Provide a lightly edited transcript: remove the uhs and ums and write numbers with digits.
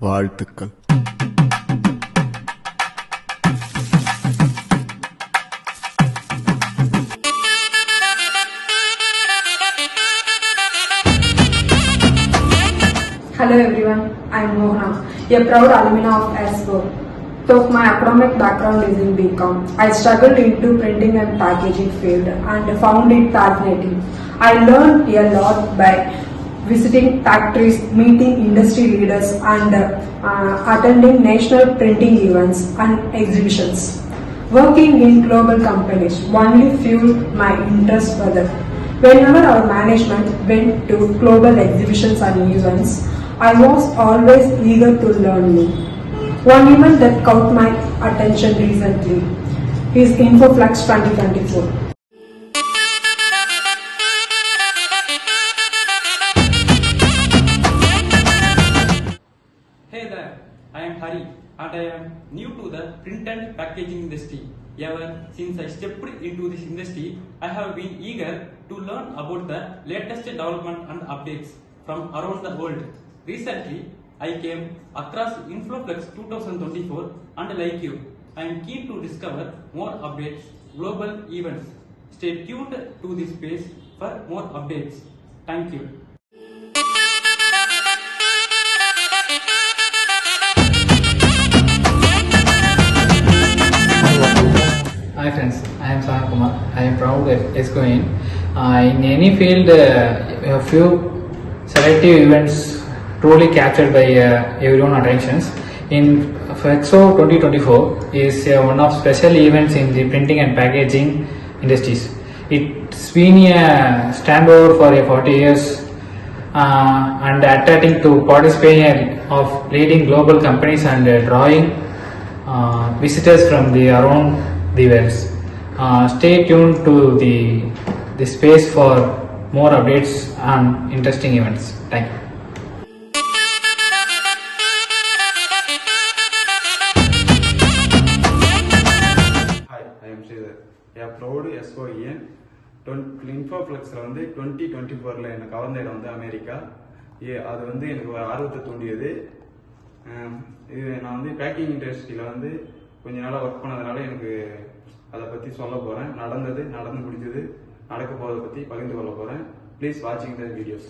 வாழ்த்துக்கள். Hello everyone, I am Mohana, a proud alumna of ESCO. Though my academic background is in BCom, I struggled into printing and packaging field and found it fascinating. I learned a lot by visiting factories, meeting industry leaders and attending national printing events and exhibitions. Working in global companies only fueled my interest further. Whenever our management went to global exhibitions and events, I was always eager to learn new. One event that caught my attention recently is InfoFlux 2024. Hey there, I am Hari and I am new to the print and packaging industry. Ever since I stepped into this industry, I have been eager to learn about the latest development and updates from around the world. Recently, I came across InfoFlux 2024 and like you, I am keen to discover more updates, global events. Stay tuned to this page for more updates. Thank you. Hi friends, I am Sahan Kumar. I am proud ESCO in. In any field, a few selective events truly captured by everyone's attentions. In ESCO 2024 is one of special events in the printing and packaging industries. It's been a standover for 40 years and attracting to participation of leading global companies and drawing visitors from the around the world. Stay tuned to the space for more updates and interesting events. Thank you. Hi, I am Sridhar. A proud ESCO in InfoFlux வந்து 2024ல எனக்கு கவர்ந்த இடம் வந்து America. அது வந்து எனக்கு ஒரு ஆர்வத்தை தூண்டியது. இது நான் வந்து பேக்கிங் இண்டஸ்ட்ரியில வந்து கொஞ்ச நாளா ஒர்க் பண்ணதுனால எனக்கு அதை பத்தி சொல்ல போறேன். நடந்து முடிஞ்சது, நடக்க போறதை பத்தி பகிர்ந்து கொள்ள போறேன். ப்ளீஸ் வாட்சிங் த வீடியோஸ்.